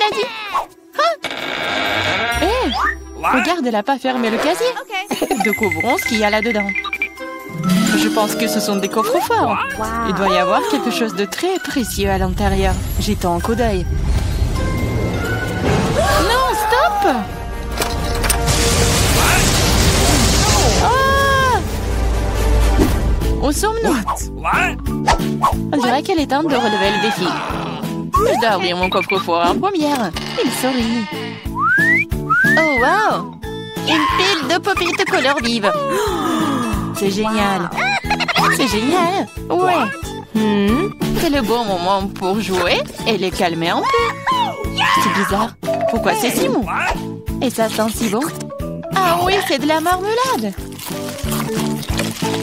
casier. Ah! Hé! Regarde, elle n'a pas fermé le casier. Découvrons ce qu'il y a là-dedans. Je pense que ce sont des coffres forts. Il doit y avoir quelque chose de très précieux à l'intérieur. Jetons un coup d'œil. Non, stop! Ah! Où sommes-nous? On dirait qu'elle est temps de relever le défi. Je dois ouvrir mon coffre-fort en première. Il sourit. Oh, wow! Une pile de pop-it couleur vive. C'est génial. C'est génial. Ouais. C'est le bon moment pour jouer et les calmer un peu. C'est bizarre. Pourquoi c'est si mou? Et ça sent si bon. Ah oui, c'est de la marmelade.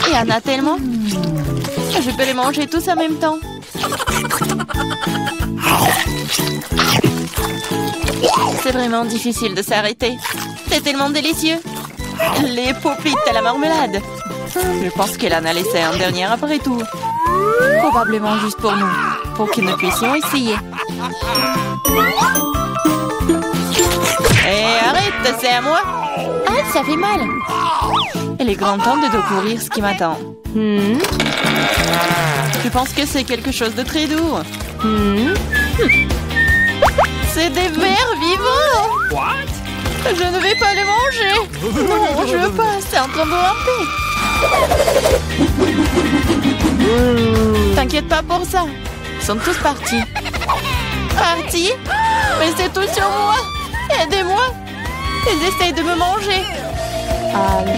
Il y en a tellement. Je peux les manger tous en même temps. C'est vraiment difficile de s'arrêter. C'est tellement délicieux. Les pop-it à la marmelade. Je pense qu'elle en a laissé un dernier après tout. Probablement juste pour nous. Pour que nous puissions essayer. Hé, arrête, c'est à moi. Ah, ça fait mal. Il est grand temps de découvrir ce qui m'attend. Je pense que c'est quelque chose de très doux. C'est des vers vivants. Je ne vais pas les manger. Non, je veux pas. C'est en train de ramper. T'inquiète pas pour ça. Ils sont tous partis. Partis? Mais c'est tout sur moi. Aidez-moi. Ils essayent de me manger.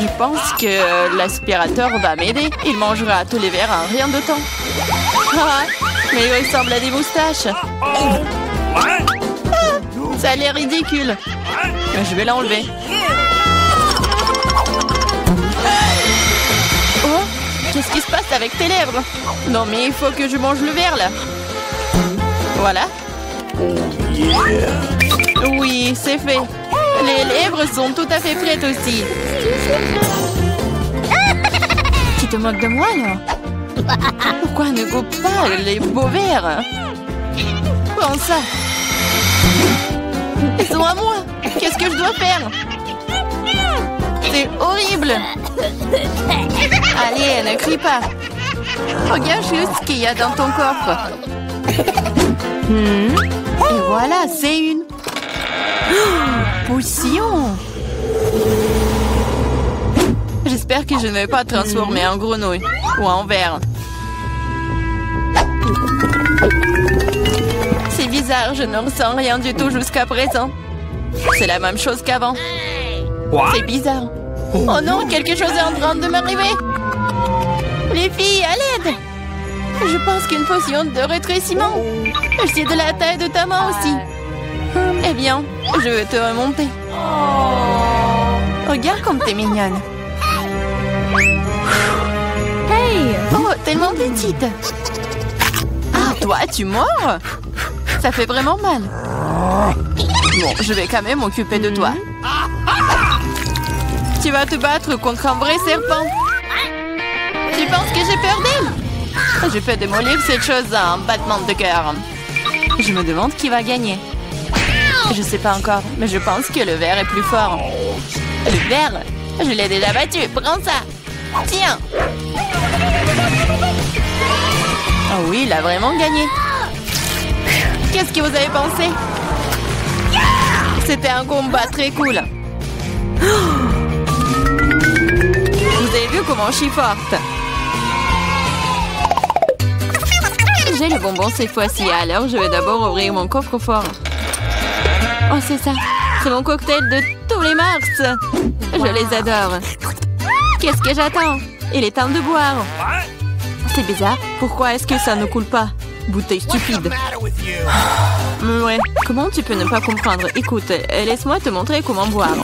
Je pense que l'aspirateur va m'aider. Il mangera tous les verres en rien de temps. Ah, mais il ressemble à des moustaches. Ça a l'air ridicule. Je vais l'enlever. Oh, qu'est-ce qui se passe avec tes lèvres? Non, mais il faut que je mange le verre, là. Voilà. Oui, c'est fait. Les lèvres sont tout à fait prêtes aussi. Tu te moques de moi, là? Pourquoi ne goûte pas les beaux verres? Prends ça. Ils sont à moi. Qu'est-ce que je dois faire? C'est horrible. Allez, ne crie pas. Regarde juste ce qu'il y a dans ton coffre. Et voilà, c'est une potion. J'espère que je ne vais pas transformer en grenouille ou en ver. C'est bizarre, je ne ressens rien du tout jusqu'à présent. C'est la même chose qu'avant. C'est bizarre. Oh non, quelque chose est en train de m'arriver. Les filles, à l'aide. Je pense qu'une potion de rétrécissement. C'est de la taille de ta main aussi. Eh bien, je vais te remonter. Regarde comme t'es mignonne. Hey! Oh, tellement petite. Ah, toi, tu mords? Ça fait vraiment mal. Bon, je vais quand même m'occuper de toi. Tu vas te battre contre un vrai serpent. Tu penses que j'ai peur d'elle? Je peux démolir cette chose en battement de cœur. Je me demande qui va gagner. Je sais pas encore, mais je pense que le ver est plus fort. Le ver? Je l'ai déjà battu. Prends ça. Tiens. Ah oui, il a vraiment gagné. Qu'est-ce que vous avez pensé? C'était un combat très cool. Vous avez vu comment je suis forte? J'ai le bonbon cette fois-ci, alors je vais d'abord ouvrir mon coffre-fort. Oh, c'est ça. C'est mon cocktail de tous les mars. Je les adore. Qu'est-ce que j'attends? Il est temps de boire. C'est bizarre. Pourquoi est-ce que ça ne coule pas? Bouteille stupide. Ouais. Comment tu peux ne pas comprendre? Écoute, laisse-moi te montrer comment boire.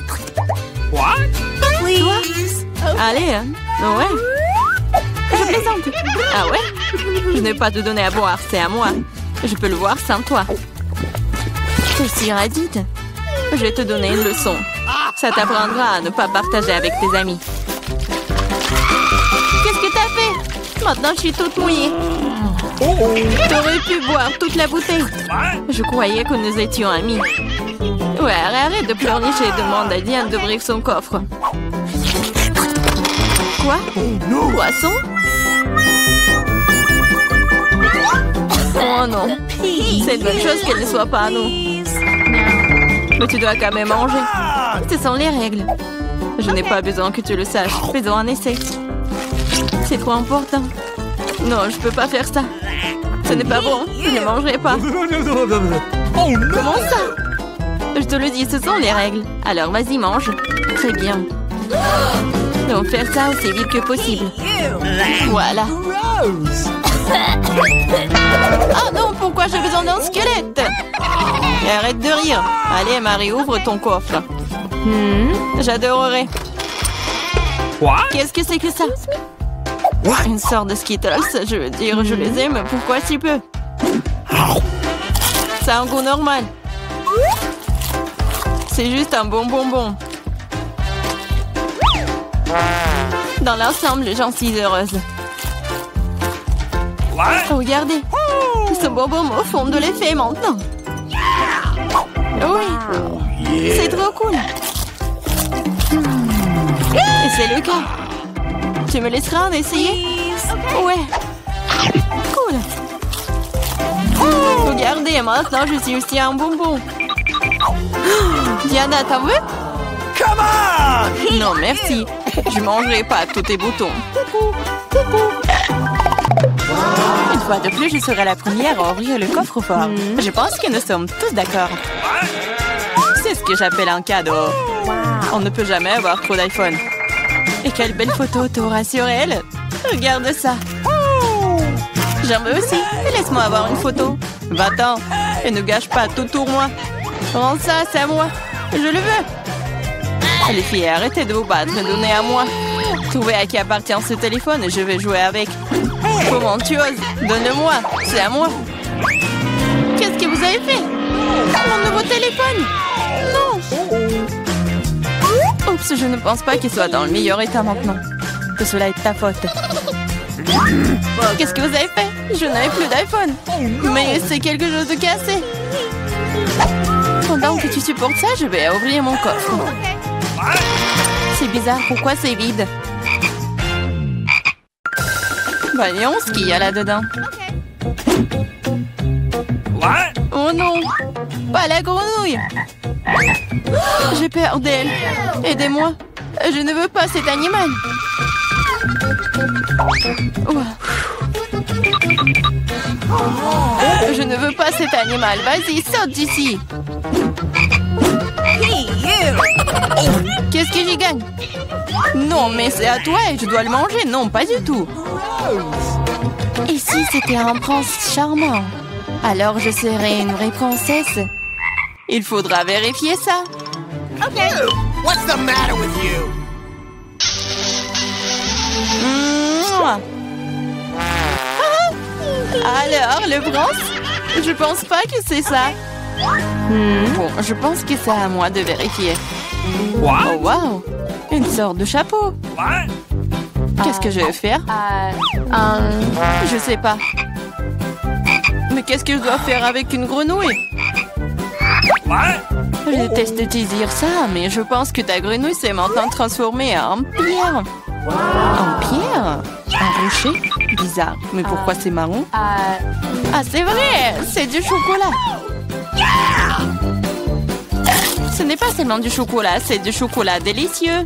Toi? Allez, hein? Ouais. Je plaisante. Ah ouais? Je n'ai pas te donner à boire, c'est à moi. Je peux le voir sans toi. Je suis radite. Je vais te donner une leçon. Ça t'apprendra à ne pas partager avec tes amis. Qu'est-ce que t'as fait? Maintenant, je suis toute mouillée. T'aurais pu boire toute la bouteille. Je croyais que nous étions amis. Ouais, arrête de pleurnicher et demande à Diane d'ouvrir son coffre. Quoi? Poisson? Oh non. C'est une bonne chose qu'elle ne soit pas à nous. Mais tu dois quand même manger. Ce sont les règles. Je n'ai pas besoin que tu le saches. Faisons un essai. C'est trop important. Non, je peux pas faire ça. Ce n'est pas bon. Je ne mangerai pas. Comment ça? Je te le dis, ce sont les règles. Alors vas-y, mange. Très bien. Donc faire ça aussi vite que possible. Voilà. Oh non, pourquoi j'ai besoin d'un squelette? Arrête de rire. Allez, Marie, ouvre ton coffre. J'adorerais. Qu'est-ce que c'est que ça? Une sorte de Skittles. Je veux dire, je les aime. Pourquoi si peu? Ça a un goût normal. C'est juste un bon bonbon. Dans l'ensemble, j'en suis heureuse. Regardez. Ce bonbon me fond de l'effet maintenant. Oui. C'est trop cool. Et c'est le cas. Tu me laisseras en essayer? Ouais. Cool. Regardez, maintenant je suis aussi un bonbon. Diana, t'en veux? Non, merci. Je mangerai pas tous tes boutons. Une fois de plus, je serai la première à ouvrir le coffre-fort. Je pense que nous sommes tous d'accord. C'est ce que j'appelle un cadeau. On ne peut jamais avoir trop d'iPhone. Et quelle belle photo t'auras sur elle. Regarde ça. J'en veux aussi. Laisse-moi avoir une photo. Va-t'en. Et ne gâche pas tout pour moi. Rends ça, c'est à moi. Je le veux. Les filles, arrêtez de vous battre. Donnez à moi. Trouvez à qui appartient ce téléphone et je vais jouer avec. Comment tu oses? Donne-le-moi. C'est à moi. Qu'est-ce que vous avez fait? Mon nouveau téléphone? Non. Oups, je ne pense pas qu'il soit dans le meilleur état maintenant. Que cela est ta faute. Qu'est-ce que vous avez fait? Je n'avais plus d'iPhone. Mais c'est quelque chose de cassé. Pendant que tu supportes ça, je vais ouvrir mon coffre. C'est bizarre, pourquoi c'est vide? Voyons ce qu'il y a là-dedans. Oh non! Pas la grenouille! J'ai peur d'elle. Aidez-moi. Je ne veux pas cet animal. Je ne veux pas cet animal. Vas-y, saute d'ici. Qu'est-ce que j'y gagne? Non, mais c'est à toi et je dois le manger. Non, pas du tout. Et si c'était un prince charmant? Alors je serais une vraie princesse. Il faudra vérifier ça. Okay. What's the matter with you? Alors, le prince? Je pense pas que c'est ça. Bon, je pense que c'est à moi de vérifier. Oh, wow! Une sorte de chapeau. Qu'est-ce que je vais faire? Je sais pas. Mais qu'est-ce que je dois faire avec une grenouille? Je déteste te dire ça, mais je pense que ta grenouille s'est maintenant transformée en pierre. En pierre? Un rocher? Bizarre. Mais pourquoi c'est marron? Ah, c'est vrai! C'est du chocolat! Ce n'est pas seulement du chocolat, c'est du chocolat délicieux.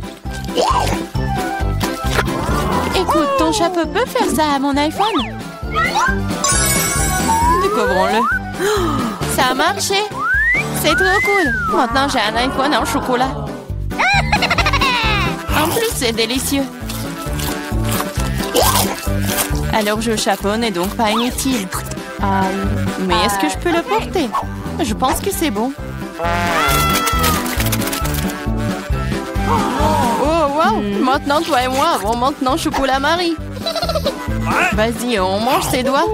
Écoute, ton chapeau peut faire ça à mon iPhone? Découvrons-le. Ça a marché! C'est trop cool! Maintenant, j'ai un iPhone en chocolat. En plus, c'est délicieux. Alors, je chapeau n'est donc pas inutile. Mais est-ce que je peux le porter? Je pense que c'est bon. Oh, wow! Maintenant, toi et moi avons maintenant chocolat Marie. Vas-y, on mange ses doigts.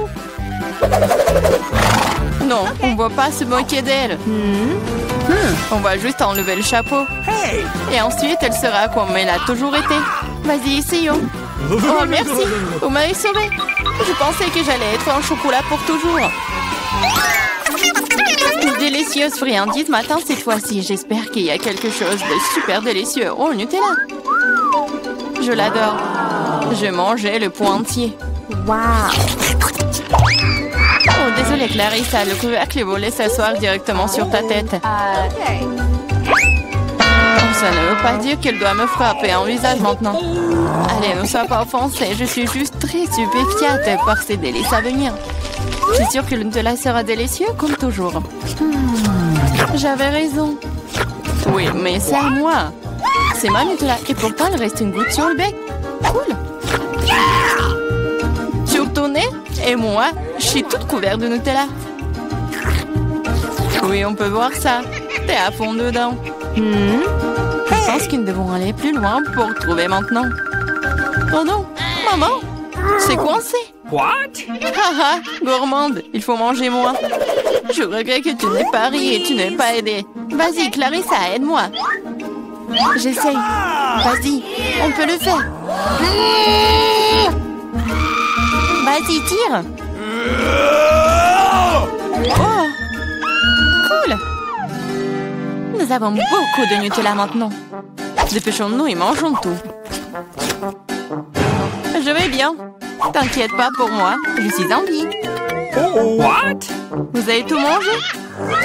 Non, on ne va pas se moquer d'elle. On va juste enlever le chapeau. Et ensuite, elle sera comme elle a toujours été. Vas-y, essayons. Oh, merci. Vous m'avez sauvé. Je pensais que j'allais être en chocolat pour toujours. Une délicieuse friandise matin cette fois-ci. J'espère qu'il y a quelque chose de super délicieux. Oh, Nutella. Je l'adore. Je mangeais le pot entier. Wow. Oh, désolée Clarissa, le couvercle est volé s'asseoir directement sur ta tête. Ça ne veut pas dire qu'elle doit me frapper en visage maintenant. Allez, ne sois pas offensée. Je suis juste très stupéfiante par ces délices à venir. Je suis sûre que le Nutella sera délicieux comme toujours. J'avais raison. Oui, mais c'est à moi. C'est ma Nutella. Et pourtant, il reste une goutte sur le bec. Cool. Sur ton nez? Et moi, je suis toute couverte de Nutella. Oui, on peut voir ça. T'es à fond dedans. Je pense que nous devons aller plus loin pour trouver maintenant. Oh non, maman, c'est coincé. What? Haha, gourmande, il faut manger moins. Je regrette que tu n'aies pas ri et tu n'aies pas aidé. Vas-y, Clarissa, aide-moi. J'essaye. Vas-y, on peut le faire. Vas-y, tire. Oh, cool. Nous avons beaucoup de Nutella maintenant. Dépêchons-nous et mangeons tout. Je vais bien. T'inquiète pas pour moi, je suis en vie. What? Vous avez tout mangé?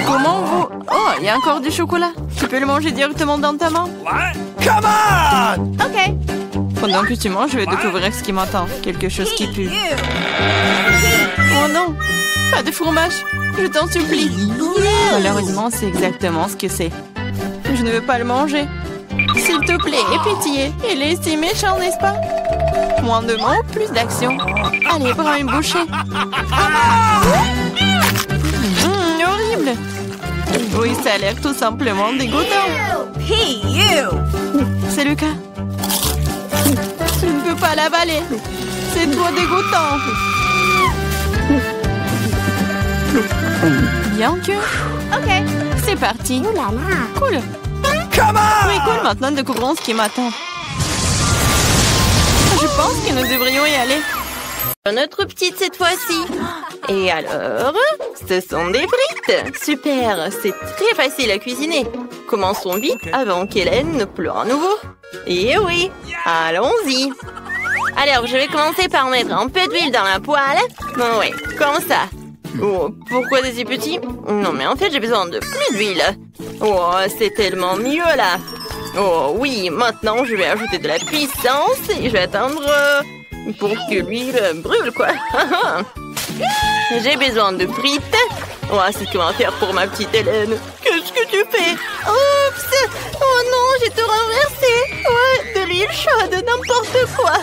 Comment vous... Oh, il y a encore du chocolat. Tu peux le manger directement dans ta main? What? Come on! Ok. Pendant que tu manges, je vais découvrir ce qui m'attend. Quelque chose qui pue. Oh non, pas de fromage. Je t'en supplie. Malheureusement, c'est exactement ce que c'est. Je ne veux pas le manger. S'il te plaît, aie pitié. Il est si méchant, n'est-ce pas? Moins de mots, plus d'action. Allez, prends une bouchée. Horrible. Oui, ça a l'air tout simplement dégoûtant. C'est le cas. Je ne peux pas l'avaler. C'est trop dégoûtant. Bien que... Ok, c'est parti. Cool. Oui, cool. Maintenant, découvrons ce qui m'attend. Je pense que nous devrions y aller. Notre petite cette fois-ci. Et alors, ce sont des frites. Super, c'est très facile à cuisiner. Commençons vite avant qu'Hélène ne pleure à nouveau. Et oui, allons-y. Alors, je vais commencer par mettre un peu d'huile dans la poêle. Oui, comme ça. Oh, pourquoi des si petits? Non, mais en fait, j'ai besoin de plus d'huile. Oh, c'est tellement mieux, là. Oh, oui, maintenant, je vais ajouter de la puissance et je vais attendre pour que l'huile brûle, quoi. J'ai besoin de frites. Oh, c'est ce qu'on va faire pour ma petite Hélène. Qu'est-ce que tu fais? Oups! Oh non, j'ai tout renversé. Ouais, de l'huile chaude, n'importe quoi.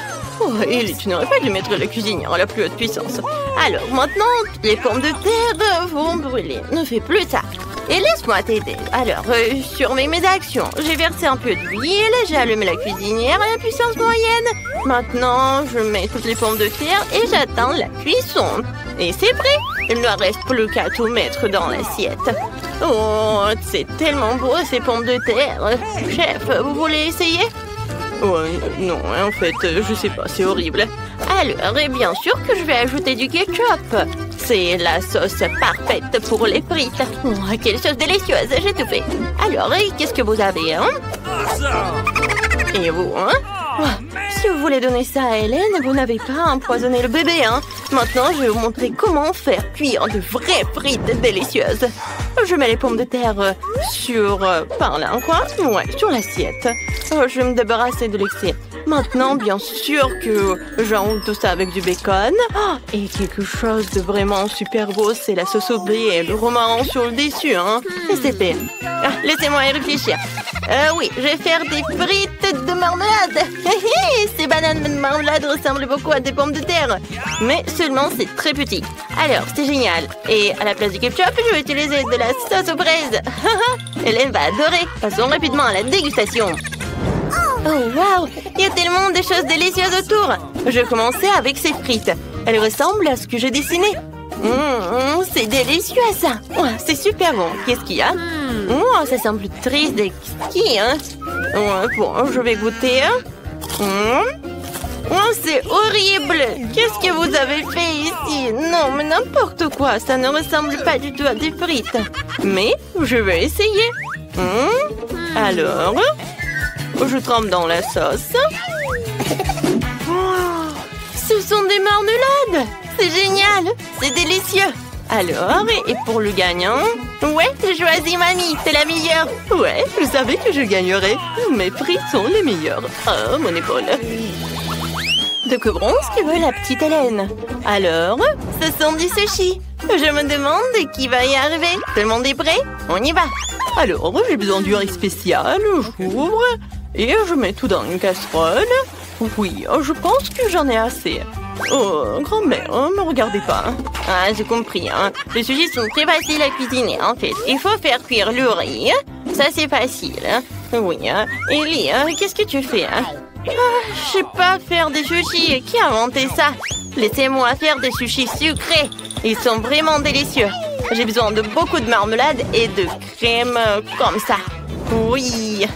Oh, Ellie, tu n'aurais pas dû mettre la cuisinière à la plus haute puissance. Alors, maintenant, les pommes de terre vont brûler. Ne fais plus ça. Et laisse-moi t'aider. Alors, surveille mes actions. J'ai versé un peu d'huile, j'ai allumé la cuisinière à la puissance moyenne. Maintenant, je mets toutes les pommes de terre et j'attends la cuisson. Et c'est prêt. Il ne reste plus qu'à tout mettre dans l'assiette. Oh, c'est tellement beau ces pommes de terre. Chef, vous voulez essayer? Oh, non, en fait, je sais pas, c'est horrible. Alors, et bien sûr que je vais ajouter du ketchup. C'est la sauce parfaite pour les frites. Oh, quelle sauce délicieuse, j'ai tout fait. Alors, et qu'est-ce que vous avez, hein? Et vous, hein? Oh, si vous voulez donner ça à Hélène, vous n'avez pas empoisonné le bébé, hein? Maintenant, je vais vous montrer comment faire cuire de vraies frites délicieuses. Je mets les pommes de terre sur... par là, quoi? Ouais, sur l'assiette. Oh, je vais me débarrasser de l'excès. Maintenant, bien sûr que j'enroule tout ça avec du bacon. Oh, et quelque chose de vraiment super beau, c'est la sauce au blé et le romarin sur le dessus, hein? Et c'est fait. Ah, laissez-moi y réfléchir. Oui, je vais faire des frites de marmelade. Ces bananes de marmelade ressemblent beaucoup à des pommes de terre. Mais seulement c'est très petit. Alors, c'est génial. Et à la place du ketchup, je vais utiliser de la sauce aux fraises. Hélène va adorer. Passons rapidement à la dégustation. Oh, waouh! Il y a tellement de choses délicieuses autour. Je vais commencer avec ces frites. Elles ressemblent à ce que j'ai dessiné. C'est délicieux, ça. Oh, c'est super bon. Qu'est-ce qu'il y a? Oh, ça semble triste et exquis, hein? Bon, je vais goûter. Oh, c'est horrible! Qu'est-ce que vous avez fait ici? Non, mais n'importe quoi, ça ne ressemble pas du tout à des frites. Mais je vais essayer. Alors, je trempe dans la sauce. Oh, ce sont des marmelades! C'est génial! C'est délicieux! Alors, et pour le gagnant? Ouais, j'ai choisi mamie, c'est la meilleure! Ouais, je savais que je gagnerais. Mes frites sont les meilleures. Oh, mon épaule! De que bronze que veut la petite Hélène? Alors, ce sont des sushis. Je me demande qui va y arriver. Tout le monde est prêt? On y va. Alors, j'ai besoin du riz spécial. J'ouvre et je mets tout dans une casserole. Oui, je pense que j'en ai assez. Oh, grand-mère, ne me regardez pas. Ah, j'ai compris. Les sushis sont très faciles à cuisiner, en fait. Il faut faire cuire le riz. Ça, c'est facile. Oui. Ellie, qu'est-ce que tu fais? Je sais pas faire des sushis. Qui a inventé ça? Laissez-moi faire des sushis sucrés. Ils sont vraiment délicieux. J'ai besoin de beaucoup de marmelade et de crème comme ça. Oui.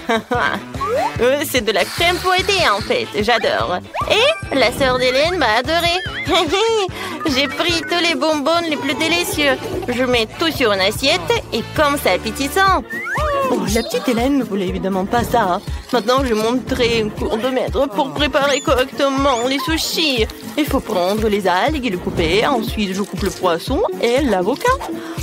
C'est de la crème fouettée en fait. J'adore. Et la sœur d'Hélène m'a adoré. J'ai pris tous les bonbons les plus délicieux. Je mets tout sur une assiette et comme c'est appétissant. Oh, la petite Hélène ne voulait évidemment pas ça. Maintenant, je montrerai un cours de maître pour préparer correctement les sushis. Il faut prendre les algues et le couper. Ensuite, je coupe le poisson et l'avocat.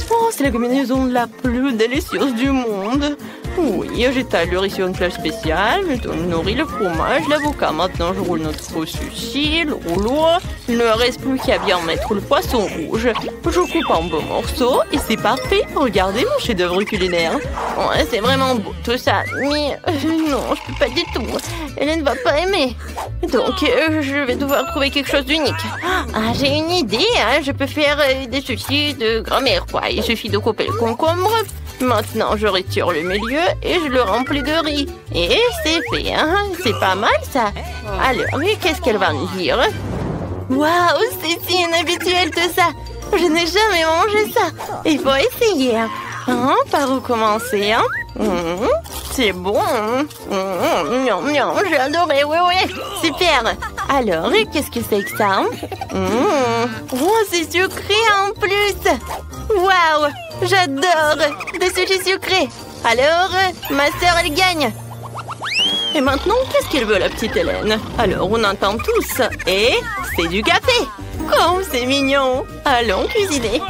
Oh, c'est la combinaison la plus délicieuse du monde. Oui, j'étale le riz sur une plage spéciale. Je nourris le fromage, l'avocat. Maintenant, je roule notre faux sushi, le rouleau. Il ne reste plus qu'à bien mettre le poisson rouge. Je coupe en beaux morceaux et c'est parfait. Regardez mon chef-d'œuvre culinaire. Ouais, c'est vraiment beau tout ça. Mais non, je peux pas du tout. Hélène va pas aimer. Donc, je vais devoir trouver quelque chose d'unique. Ah, j'ai une idée. Je peux faire des sushis de grand-mère, quoi. Il suffit de couper le concombre. Maintenant, je retire le milieu et je le remplis de riz. Et c'est fait, C'est pas mal, ça. Alors, qu'est-ce qu'elle va me dire? Waouh, c'est si inhabituel tout ça. Je n'ai jamais mangé ça. Il faut essayer. Par où commencer, C'est bon. J'ai adoré, oui. Super. Alors, qu'est-ce que c'est que ça? Oh, c'est sucré en plus. Waouh, j'adore. Des sushis sucrés. Alors, ma sœur, elle gagne. Et maintenant, qu'est-ce qu'elle veut, la petite Hélène? Alors, on entend tous. Et c'est du café. Oh, c'est mignon. Allons cuisiner.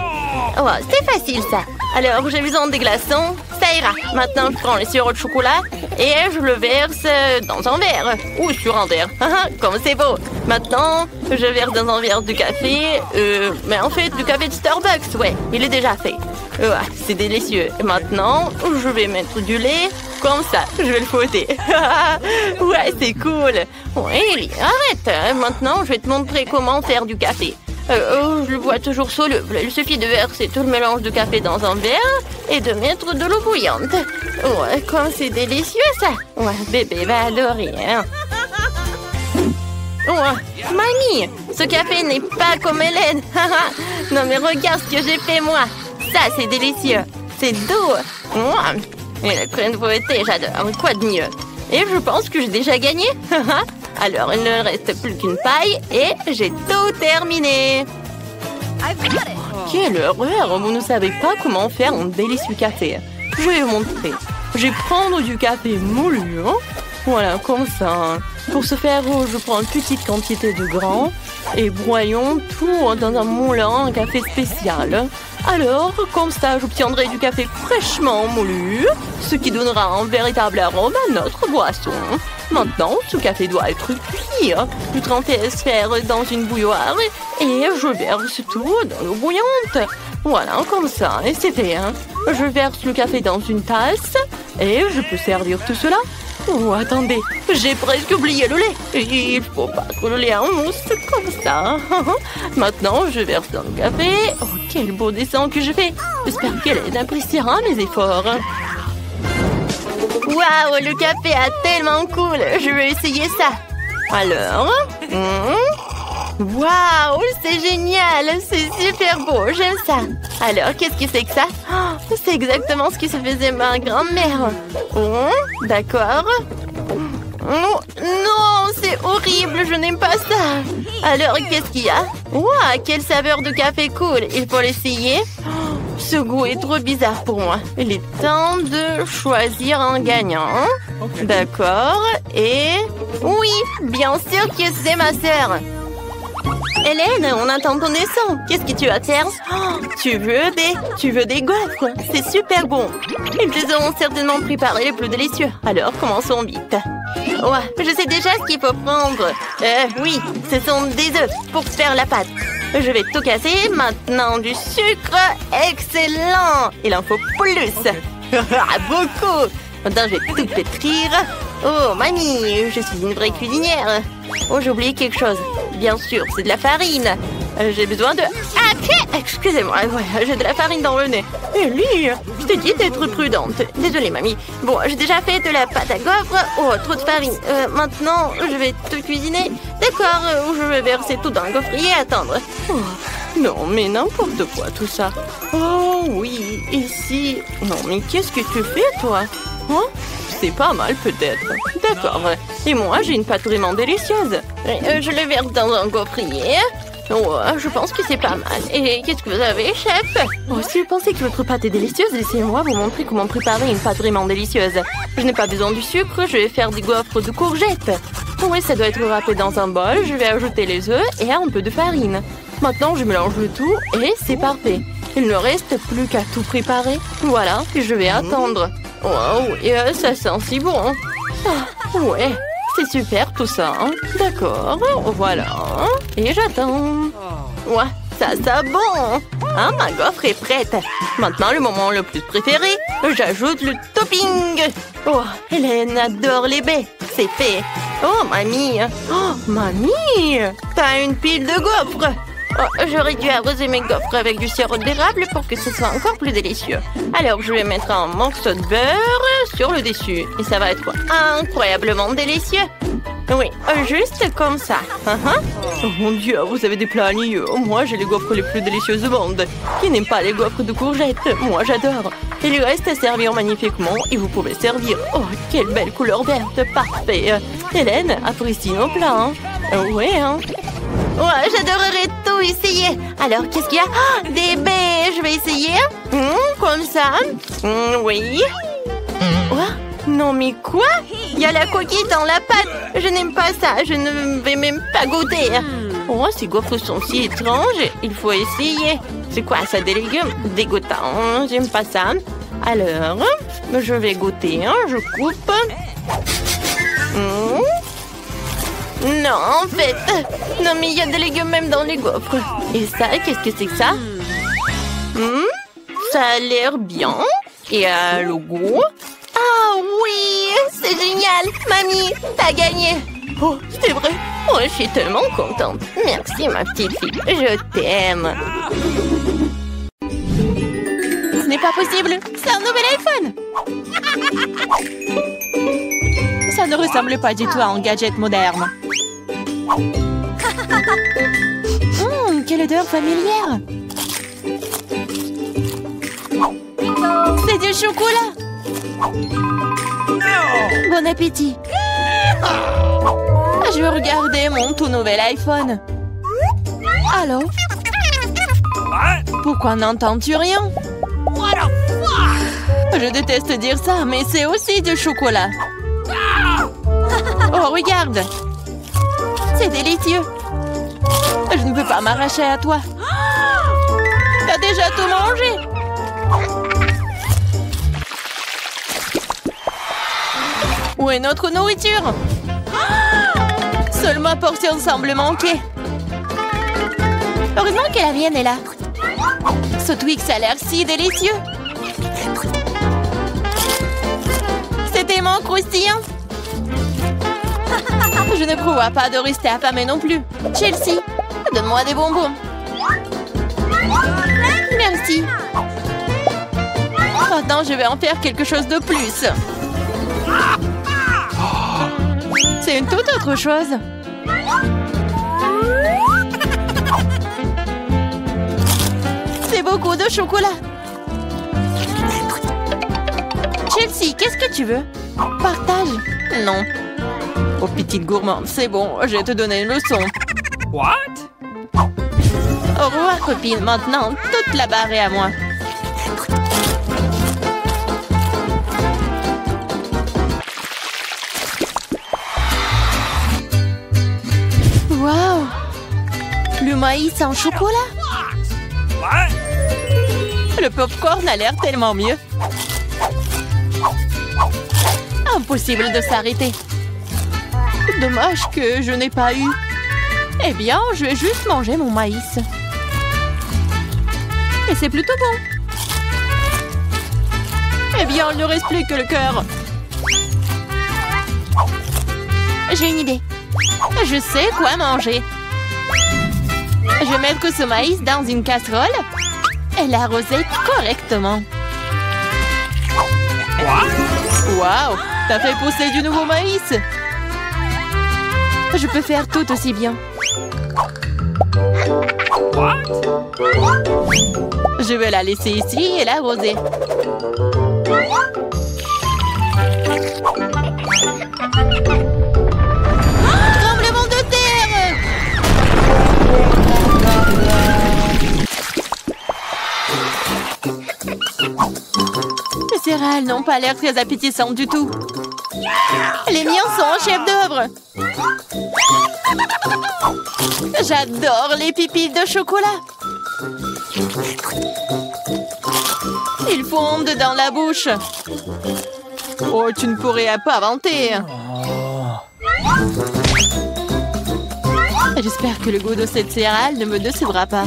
Oh, c'est facile, ça. Alors, j'ai besoin des glaçons. Ça ira. Maintenant, je prends le sirop de chocolat et je le verse dans un verre. Ou sur un verre. Comme c'est beau. Maintenant, je verse dans un verre de café. Mais en fait, du café de Starbucks, ouais. Il est déjà fait. C'est délicieux. Et maintenant, je vais mettre du lait. Comme ça, je vais le fouetter. Ouais, c'est cool. Ouais, arrête. Maintenant, je vais te montrer comment faire du café. Je le bois toujours soluble. Il suffit de verser tout le mélange de café dans un verre et de mettre de l'eau bouillante. Ouais, comme c'est délicieux, ça. Ouais, bébé va adorer, Ouais, mamie, ce café n'est pas comme Hélène. Non, mais regarde ce que j'ai fait, moi. Ça, c'est délicieux. C'est doux. Et la crème fouettée, j'adore. Quoi de mieux? Et je pense que j'ai déjà gagné. Alors, il ne reste plus qu'une paille et j'ai tout terminé. Quelle horreur! Vous ne savez pas comment faire un délicieux café. Je vais vous montrer. Je vais prendre du café moulu. Voilà, comme ça. Pour ce faire, je prends une petite quantité de grains et broyons tout dans un moulin, un café spécial. Alors, comme ça, j'obtiendrai du café fraîchement moulu, ce qui donnera un véritable arôme à notre boisson. Maintenant, ce café doit être cuit. Je trempe les sphères dans une bouilloire et je verse tout dans l'eau bouillante. Voilà, comme ça, et c'est fait. Je verse le café dans une tasse et je peux servir tout cela. Oh, attendez, j'ai presque oublié le lait. Il faut battre le lait en mousse, comme ça. Maintenant, je verse dans le café. Oh, quel beau dessin que je fais. J'espère qu'elle appréciera mes efforts. Waouh, le café est tellement cool. Je vais essayer ça. Alors, waouh, c'est génial. C'est super beau, j'aime ça. Alors, qu'est-ce que c'est que ça? C'est exactement ce que se faisait ma grand-mère. D'accord. Non, non, c'est horrible, je n'aime pas ça. Alors, qu'est-ce qu'il y a? Ouah, quelle saveur de café cool. Il faut l'essayer. Oh, ce goût est trop bizarre pour moi. Il est temps de choisir un gagnant. D'accord, et... Oui, bien sûr que c'est ma sœur. Hélène, on attend ton dessin. Qu'est-ce que tu vas faire? Oh, tu veux des gaufres? C'est super bon. Ils les auront certainement préparés les plus délicieux. Alors, commençons vite. Ouais, je sais déjà ce qu'il faut prendre. Oui, ce sont des œufs pour faire la pâte. Je vais tout casser. Maintenant, du sucre. Excellent. Il en faut plus. Beaucoup. Maintenant, je vais tout pétrir. Oh, mamie, je suis une vraie cuisinière. Oh, j'ai oublié quelque chose. Bien sûr, c'est de la farine. J'ai besoin de... Ah, excusez-moi, ouais, j'ai de la farine dans le nez. Ellie, je t'ai dit d'être prudente. Désolée, mamie. Bon, j'ai déjà fait de la pâte à gaufres. Oh, trop de farine. Maintenant, je vais tout cuisiner. D'accord, je vais verser tout dans le gaufrier et attendre. Oh, non, mais n'importe quoi, tout ça. Oh, oui, ici... Non, mais qu'est-ce que tu fais, toi? Hein? C'est pas mal, peut-être. D'accord. Et moi, j'ai une pâte vraiment délicieuse. Je le verse dans un gaufrier. Oh, je pense que c'est pas mal. Et qu'est-ce que vous avez, chef? Oh, si vous pensez que votre pâte est délicieuse, laissez-moi vous montrer comment préparer une pâte vraiment délicieuse. Je n'ai pas besoin du sucre, je vais faire des gaufres de courgettes. Oui, ça doit être râpé dans un bol. Je vais ajouter les œufs et un peu de farine. Maintenant, je mélange le tout et c'est parfait. Il ne reste plus qu'à tout préparer. Voilà, je vais attendre. Wow, et ça sent si bon. Ah, ouais, c'est super tout ça. Hein? D'accord, voilà. Et j'attends. Ouais, ça sent bon. Hein, ma gaufre est prête. Maintenant, le moment le plus préféré, j'ajoute le topping. Oh, Hélène adore les baies. C'est fait. Oh, mamie. Oh, mamie. T'as une pile de gaufres. Oh, j'aurais dû arroser mes gaufres avec du sirop d'érable pour que ce soit encore plus délicieux. Alors, je vais mettre un morceau de beurre sur le dessus. Et ça va être incroyablement délicieux. Oui, juste comme ça. Oh mon Dieu, vous avez des plats ennuyeux. Moi, j'ai les gaufres les plus délicieuses du monde. Qui n'aime pas les gaufres de courgettes? Moi, j'adore. Il reste à servir magnifiquement et vous pouvez servir. Oh, quelle belle couleur verte. Parfait. Hélène, apprécie nos plats. Ouais, hein. Ouais, j'adorerais tout essayer. Alors, qu'est-ce qu'il y a? Oh, des baies. Je vais essayer. Comme ça. Oui. Quoi? Non, mais quoi? Il y a la coquille dans la pâte. Je n'aime pas ça. Je ne vais même pas goûter. Oh, ces gaufres sont si étranges. Il faut essayer. C'est quoi ça, des légumes? Dégoûtant. J'aime pas ça. Alors, je vais goûter. Je coupe. Non, en fait. Non, mais il y a des légumes même dans les gaufres. Et ça, qu'est-ce que c'est que ça? Ça a l'air bien. Et le goût? Ah oui, c'est génial. Mamie, t'as gagné. Oh, c'est vrai. Oh, je suis tellement contente. Merci, ma petite fille. Je t'aime. Ce n'est pas possible. C'est un nouvel iPhone. Ça ne ressemble pas du tout à un gadget moderne. Quelle odeur familière. C'est du chocolat. Bon appétit. Je veux regarder mon tout nouvel iPhone. Allô? Pourquoi n'entends-tu rien? Je déteste dire ça, mais c'est aussi du chocolat. Oh, regarde. C'est délicieux. Je ne peux pas m'arracher à toi. T'as déjà tout mangé. Où est notre nourriture? Seule ma portion semble manquer. Heureusement que la mienne est là. Ce Twix a l'air si délicieux. C'est tellement croustillant. Je ne prévois pas de rester affamée non plus. Chelsea, donne-moi des bonbons. Merci. Maintenant, je vais en faire quelque chose de plus. C'est une toute autre chose. C'est beaucoup de chocolat. Chelsea, qu'est-ce que tu veux? Partage? Non. Oh, petite gourmande, c'est bon, je vais te donner une leçon. What? Au revoir, copine. Maintenant, toute la barre est à moi. Wow! Le maïs en chocolat? What? Le popcorn a l'air tellement mieux. Impossible de s'arrêter. Dommage que je n'ai pas eu. Eh bien, je vais juste manger mon maïs. Et c'est plutôt bon. Eh bien, il ne reste plus que le cœur. J'ai une idée. Je sais quoi manger. Je vais mettre ce maïs dans une casserole et l'arroser correctement. Waouh! T'as fait pousser du nouveau maïs! Je peux faire tout aussi bien. What? Je vais la laisser ici et l'arroser. Tremblement de terre! Les céréales n'ont pas l'air très appétissantes du tout. Les miens sont en chef-d'œuvre. J'adore les pipilles de chocolat. Ils fondent dans la bouche. Oh, tu ne pourrais pas inventer. J'espère que le goût de cette céréale ne me décevra pas.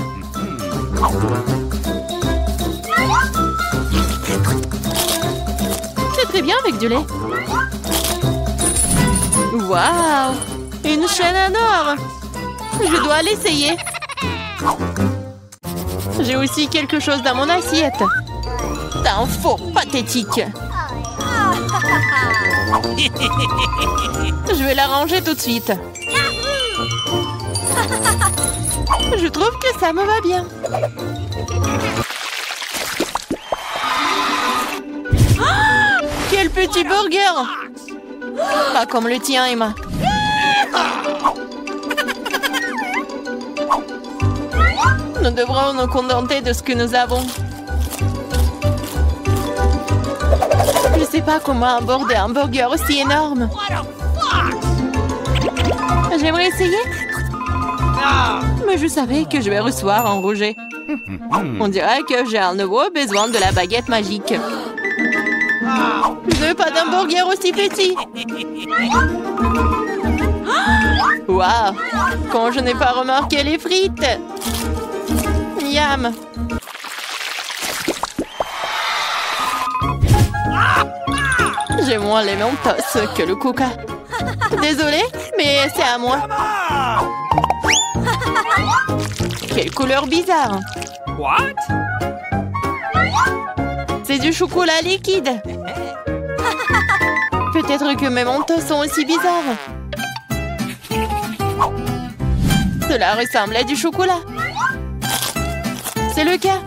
C'est très bien avec du lait. Waouh! Une chaîne en or! Je dois l'essayer. J'ai aussi quelque chose dans mon assiette. T'es un faux pathétique. Je vais la ranger tout de suite. Je trouve que ça me va bien. Oh, quel petit burger! Pas comme le tien, Emma. Nous devrons nous contenter de ce que nous avons. Je ne sais pas comment aborder un burger aussi énorme. J'aimerais essayer. Mais je savais que je vais recevoir un rejet. On dirait que j'ai à nouveau besoin de la baguette magique. Je veux pas d'un burger aussi petit. Waouh! Quand je n'ai pas remarqué les frites. Miam! J'ai moins les Mentos que le Coca. Désolée, mais c'est à moi. Quelle couleur bizarre! What? C'est du chocolat liquide. Peut-être que mes Mentos sont aussi bizarres. Cela ressemble à du chocolat. C'est le cas.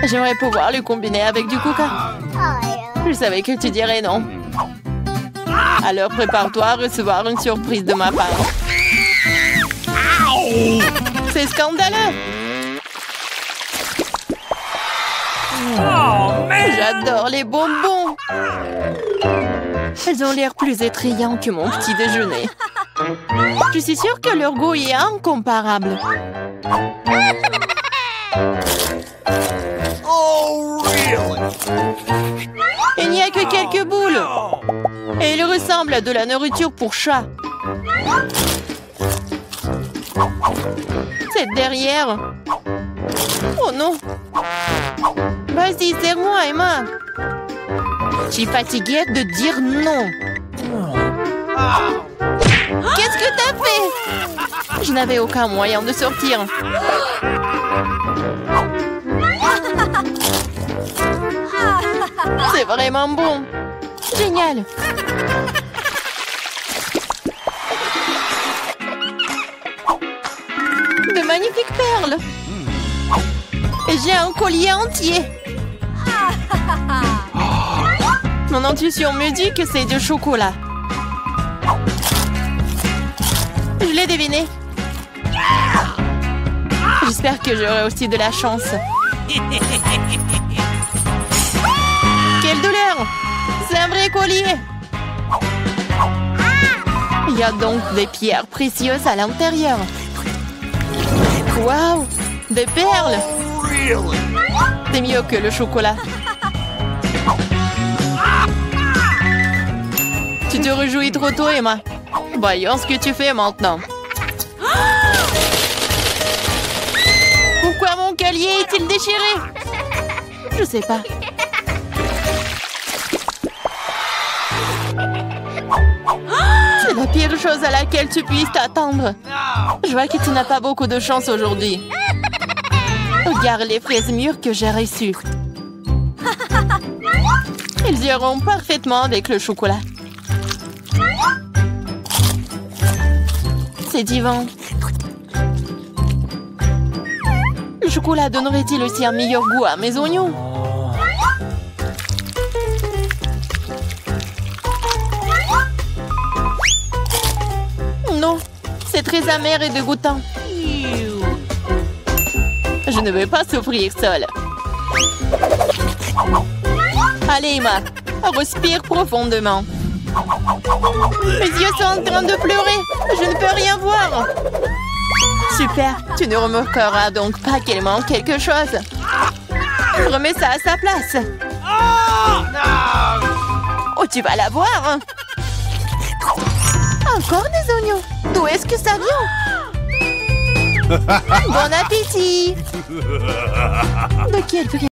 J'aimerais pouvoir le combiner avec du Coca. Je savais que tu dirais non. Alors prépare-toi à recevoir une surprise de ma part. C'est scandaleux. Oh, man! J'adore les bonbons. Elles ont l'air plus attrayants que mon petit déjeuner. Je suis sûre que leur goût est incomparable. Oh, really? Il n'y a que quelques boules. Et ils ressemblent à de la nourriture pour chat. C'est derrière. Oh non. Vas-y, serre-moi, Emma. Je suis fatiguée de dire non. Qu'est-ce que t'as fait? Je n'avais aucun moyen de sortir. C'est vraiment bon. Génial. De magnifiques perles. Et j'ai un collier entier. Mon intuition me dit que c'est du chocolat. Je l'ai deviné. J'espère que j'aurai aussi de la chance. Quelle douleur! C'est un vrai collier! Il y a donc des pierres précieuses à l'intérieur. Waouh! Des perles! Really? C'est mieux que le chocolat. Tu te réjouis trop tôt, Emma. Voyons ce que tu fais maintenant. Pourquoi mon collier est-il déchiré? Je sais pas. C'est la pire chose à laquelle tu puisses t'attendre. Je vois que tu n'as pas beaucoup de chance aujourd'hui. Regarde les fraises mûres que j'ai reçues. Ils iront parfaitement avec le chocolat. C'est divin. Le chocolat donnerait-il aussi un meilleur goût à mes oignons? Non, c'est très amer et dégoûtant. Je ne veux pas souffrir seule. Allez, Emma, respire profondément. Mes yeux sont en train de pleurer. Je ne peux rien voir. Super, tu ne remarqueras donc pas qu'il manque quelque chose. Remets ça à sa place. Oh, tu vas la voir. Encore des oignons. D'où est-ce que ça vient? Bon appétit. De quel prix?